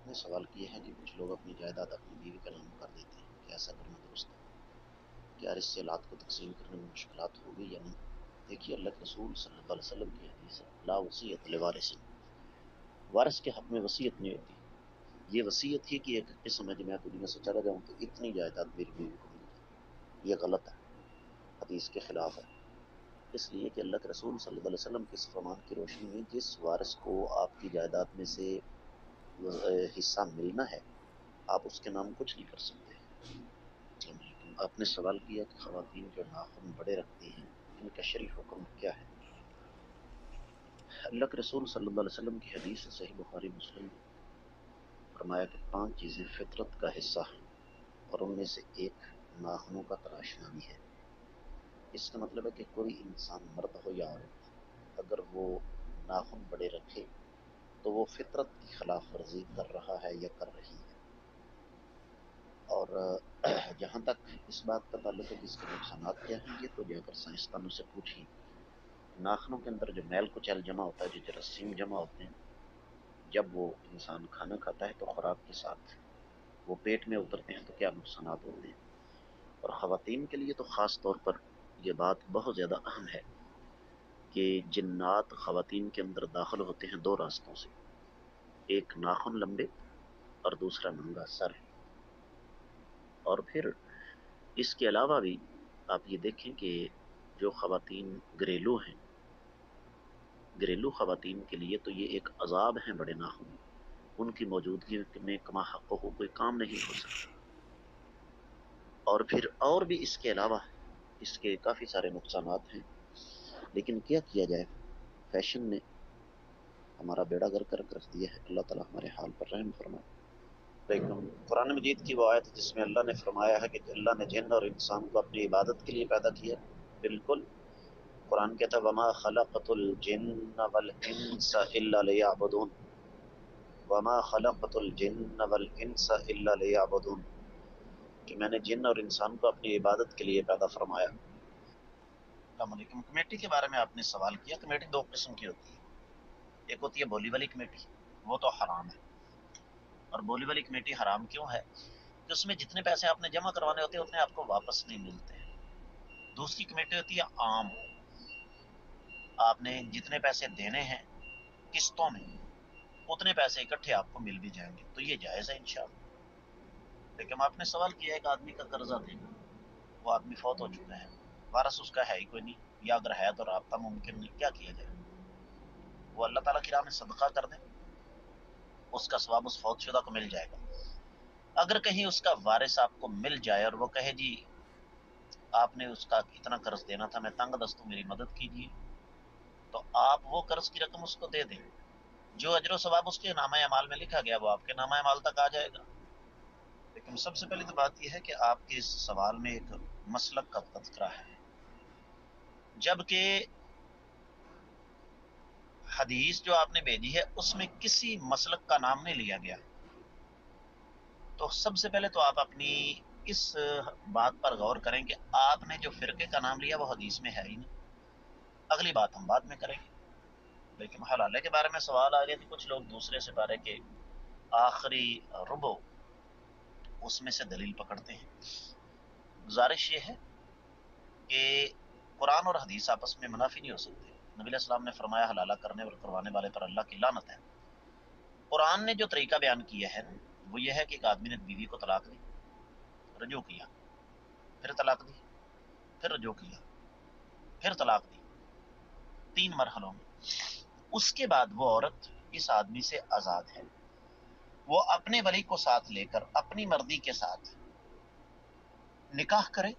نے سوال کیا ہے کہ کچھ لوگ اپنی جائیداد اپنی بیوی کا نام کر دیتے ہیں، کیا ایسا کرنا درست ہے؟ کیا رشتے لات کو تقسیم کرنے میں مشکلات ہوگی یا نہیں؟ دیکھیے، اللہ کے رسول صلی اللہ علیہ وسلم کی حدیث ہے، لا وصیت لوارث، وارث کے حق میں وصیت نہیں ہوتی۔ یہ وصیت ہی کہ ایک قسم ہے کہ میں دنیا سے چلا جاؤں تو اتنی جائیداد میری بیوی کو مل جائے، یہ غلط ہے، حدیث کے خلاف ہے۔ اس لیے کہ اللہ کے رسول صلی اللہ علیہ وسلم کے اس فرمان کی روشنی میں جس وارث کو آپ کی جائیداد میں سے حصہ ملنا ہے، آپ اس کے نام کچھ نہیں کر سکتے۔ السلام علیکم۔ آپ نے سوال کیا کہ خواتین جو ناخن بڑے رکھتی ہیں ان کا شرعی حکم کیا ہے؟ اللہ کے رسول صلی اللہ علیہ وسلم کی حدیث ہے، صحیح بخاری مسلم میں فرمایا کہ 5 چیزیں فطرت کا حصہ ہیں اور ان میں سے ایک ناخنوں کا تراشنا بھی ہے۔ اس کا مطلب ہے کہ کوئی انسان مرد ہو یا عورت، اگر وہ ناخن بڑے رکھے تو وہ فطرت کی خلاف ورزی کر رہا ہے یا کر رہی ہے۔ اور جہاں تک اس بات کا تعلق ہے کہ اس کے نقصانات کیا ہیں، یہ تو جا کر سائنسدانوں سے پوچھیں۔ ناخنوں کے اندر جو میل کچیل جمع ہوتا ہے، جو جراثیم جمع ہوتے ہیں، جب وہ انسان کھانا کھاتا ہے تو خوراک کے ساتھ وہ پیٹ میں اترتے ہیں تو کیا نقصانات ہوتے ہیں۔ اور خواتین کے لیے تو خاص طور پر یہ بات بہت زیادہ اہم ہے کہ جنات خواتین کے اندر داخل ہوتے ہیں 2 راستوں سے، ایک ناخن لمبے اور دوسرا ننگا سر۔ اور پھر اس کے علاوہ بھی آپ یہ دیکھیں کہ جو خواتین گھریلو ہیں، گھریلو خواتین کے لیے تو یہ ایک عذاب ہیں بڑے ناخن، ان کی موجودگی میں کما حق ہو کوئی کام نہیں ہو سکتا۔ اور پھر اور بھی اس کے علاوہ اس کے کافی سارے نقصانات ہیں، لیکن کیا کیا جائے، فیشن نے ہمارا بیڑا گرک رکھ دیا ہے۔ اللہ تعالیٰ ہمارے حال پر رحم فرمائے۔ لیکن قرآن مجید کی وہ آیت جس میں اللہ نے فرمایا ہے کہ اللہ نے جن اور انسان کو اپنی عبادت کے لیے پیدا کیا، بالکل قرآن کہتا ہے وما خلقت الجن والانس الا لیعبدون، وما خلقت الجن والانس الا لیعبدون، کہ میں نے جن اور انسان کو اپنی عبادت کے لیے پیدا فرمایا۔ السلام علیکم۔ کمیٹی کے بارے میں آپ نے سوال کیا۔ کمیٹی 2 قسم کی ہوتی ہے، ایک ہوتی ہے بولی والی کمیٹی، وہ تو حرام ہے۔ اور بولی والی کمیٹی حرام کیوں ہے کہ اس میں جتنے پیسے آپ نے جمع کروانے ہوتے ہیں اتنے آپ کو واپس نہیں ملتے۔ دوسری کمیٹی ہوتی ہے عام، آپ نے جتنے پیسے دینے ہیں قسطوں میں اتنے پیسے اکٹھے آپ کو مل بھی جائیں گے، تو یہ جائز ہے انشاءاللہ۔ لیکن آپ نے سوال کیا ایک آدمی کا قرضہ دینا، وہ آدمی فوت ہو چکا ہے، وارث اس کا ہے ہی کوئی نہیں، یا اگر ہے تو رابطہ ممکن نہیں، کیا کیا جائے؟ وہ اللہ تعالیٰ کی راہ میں صدقہ کر دیں، اس کا ثواب اس فوت شدہ کو مل جائے گا۔ اگر کہیں اس کا وارث آپ کو مل جائے اور وہ کہے جی آپ نے اس کا اتنا قرض دینا تھا، میں تنگ دست ہوں، میری مدد کیجیے، تو آپ وہ قرض کی رقم اس کو دے دیں، جو اجر و ثواب اس کے نامہ اعمال میں لکھا گیا وہ آپ کے نامہ اعمال تک آ جائے گا۔ لیکن سب سے پہلے تو بات یہ ہے کہ آپ کے اس سوال میں ایک مسلک کا تذکرہ ہے، جبکہ حدیث جو آپ نے بھیجی ہے اس میں کسی مسلک کا نام نہیں لیا گیا۔ تو سب سے پہلے تو آپ اپنی اس بات پر غور کریں کہ آپ نے جو فرقے کا نام لیا وہ حدیث میں ہے ہی نہیں۔ اگلی بات ہم بعد میں کریں گے۔ لیکن حلالے کے بارے میں سوال آ گئے تھے، کچھ لوگ دوسرے سپارے کے آخری ربع اس میں سے دلیل پکڑتے ہیں۔ گزارش یہ ہے کہ قرآن اور حدیث آپس میں منافی نہیں ہو سکتے۔ نبی علیہ السلام نے فرمایا حلالہ کرنے اور کروانے والے پر اللہ کی لعنت ہے۔ قرآن نے جو طریقہ بیان کیا ہے وہ یہ ہے کہ ایک آدمی نے بیوی کو طلاق دی، رجوع کیا، پھر طلاق دی، پھر رجوع کیا، پھر طلاق دی، 3 مرحلوں میں۔ اس کے بعد وہ عورت اس آدمی سے آزاد ہے، وہ اپنے ولی کو ساتھ لے کر اپنی مرضی کے ساتھ نکاح کرے،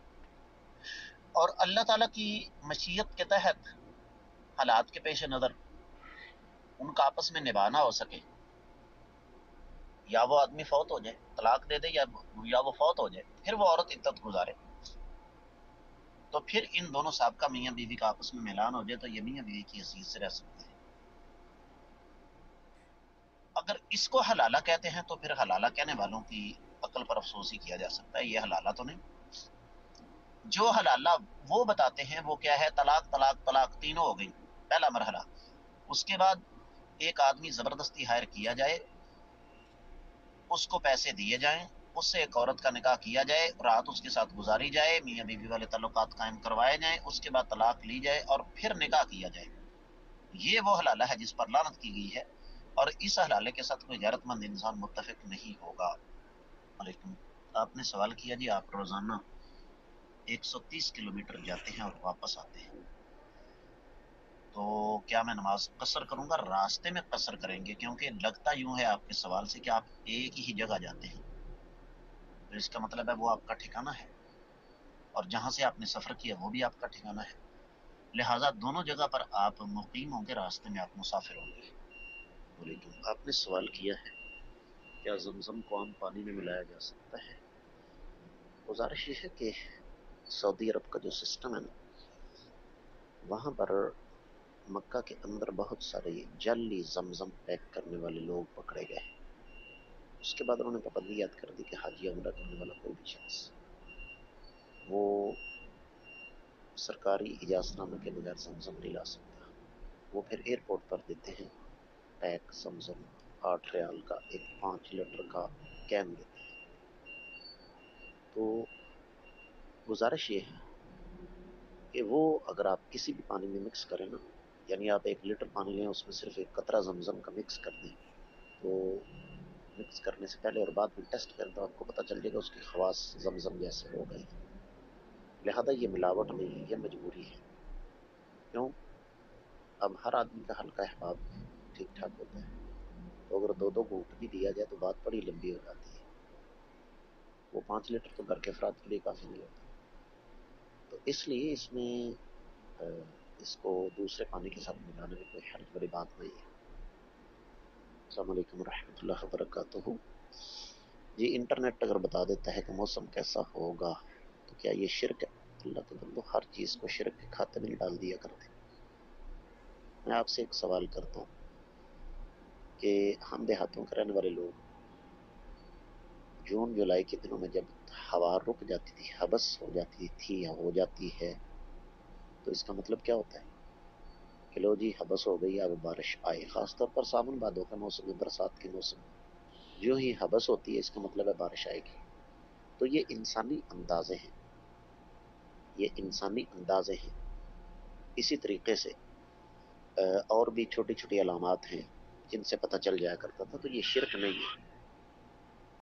اور اللہ تعالیٰ کی مشیت کے تحت حالات کے پیش نظر ان کا آپس میں نباہ نہ ہو سکے، یا وہ آدمی فوت ہو جائے طلاق دے دے، یا وہ فوت ہو جائے، پھر وہ عورت عدت گزارے، تو پھر ان دونوں سابقہ میاں بیوی کا آپس میں ملان ہو جائے تو یہ میاں بیوی کی حیثیت سے رہ سکتے ہیں۔ اگر اس کو حلالہ کہتے ہیں تو پھر حلالہ کہنے والوں کی عقل پر افسوس ہی کیا جا سکتا ہے، یہ حلالہ تو نہیں۔ جو حلالہ وہ بتاتے ہیں وہ کیا ہے، طلاق طلاق طلاق تینوں ہو گئی، پہلا مرحلہ۔ اس کے بعد ایک آدمی زبردستی ہائر کیا جائے اس کو پیسے دیے جائیں، اس سے ایک عورت کا نکاح کیا جائے، رات اس کے ساتھ گزاری جائے، میاں بیوی والے تعلقات قائم کروائے جائیں، اس کے بعد طلاق لی جائے اور پھر نکاح کیا جائے، یہ وہ حلالہ ہے جس پر لعنت کی گئی ہے، اور اس حلالے کے ساتھ کوئی غیرت مند انسان متفق نہیں ہوگا۔ علیکم۔ آپ نے سوال کیا جی آپ روزانہ 130 کلومیٹر جاتے ہیں اور واپس آتے ہیں، تو کیا میں نماز قصر کروں گا؟ راستے میں قصر کریں گے، کیونکہ لگتا یوں ہے آپ کے سوال سے کہ آپ ایک ہی جگہ جاتے ہیں، تو اس کا مطلب ہے وہ آپ کا ٹھکانہ ہے، اور جہاں سے آپ نے سفر کیا وہ بھی آپ کا ٹھکانہ ہے، لہٰذا دونوں جگہ پر آپ مقیم ہوں گے، راستے میں آپ مسافر ہوں گے۔ وعلیکم۔ آپ نے سوال کیا ہے کیا زمزم کو عام پانی میں ملایا جا سکتا ہے؟ گزارش یہ ہے کہ سعودی عرب کا جو سسٹم ہے نا، وہاں پر مکہ کے اندر بہت سارے جعلی زمزم پیک کرنے والے لوگ پکڑے گئے، اس کے بعد انہوں نے پابندی یاد کر دی کہ حج یا عمرہ کرنے والا کوئی بھی شخص وہ سرکاری اجازت نامے کے بغیر زمزم نہیں لا سکتا، وہ پھر ایئرپورٹ پر دیتے ہیں پیک زمزم 8 ریال کا ایک 5 لیٹر کا کین دیتے ہیں۔ تو گزارش یہ ہے کہ وہ اگر آپ کسی بھی پانی میں مکس کریں نا، یعنی آپ 1 لیٹر پانی لیں، اس میں صرف 1 قطرہ زمزم کا مکس کر دیں، تو مکس کرنے سے پہلے اور بعد میں ٹیسٹ کریں تو آپ کو پتہ چل جائے گا اس کی خواص زمزم جیسے ہو گئی، لہذا یہ ملاوٹ نہیں ہے، یہ مجبوری ہے۔ کیوں؟ اب ہر آدمی کا حلقہ احباب ٹھیک ٹھاک ہوتا ہے، تو اگر 2 گھونٹ بھی دیا جائے تو بات بڑی لمبی ہو جاتی ہے، وہ 5 لیٹر تو گھر کے افراد کے لیے کافی نہیں ہوتا، تو اس لیے اس میں اس کو دوسرے پانی کے ساتھ ملانے میں کوئی حرج بڑی بات نہیں ہے۔ السلام علیکم ورحمۃ اللہ وبرکاتہ۔ جی انٹرنیٹ اگر بتا دیتا ہے کہ موسم کیسا ہوگا تو کیا یہ شرک ہے؟ اللہ کے بندو، ہر چیز کو شرک کے کھاتے میں ڈال دیا کرتے۔ میں آپ سے ایک سوال کرتا ہوں کہ ہم دیہاتوں کے رہنے والے لوگ جون جولائی کے دنوں میں جب ہوا رک جاتی تھی، حبس ہو جاتی تھی یا ہو جاتی ہے، تو اس کا مطلب کیا ہوتا ہے کہ لو جی حبس ہو گئی، اب بارش آئے، خاص طور پر ساون بھادوں کا موسم میں، برسات کے موسم میں جو ہی حبس ہوتی ہے اس کا مطلب ہے بارش آئے گی۔ تو یہ انسانی اندازے ہیں، یہ انسانی اندازے ہیں۔ اسی طریقے سے اور بھی چھوٹی چھوٹی علامات ہیں جن سے پتہ چل جایا کرتا تھا، تو یہ شرک نہیں ہے۔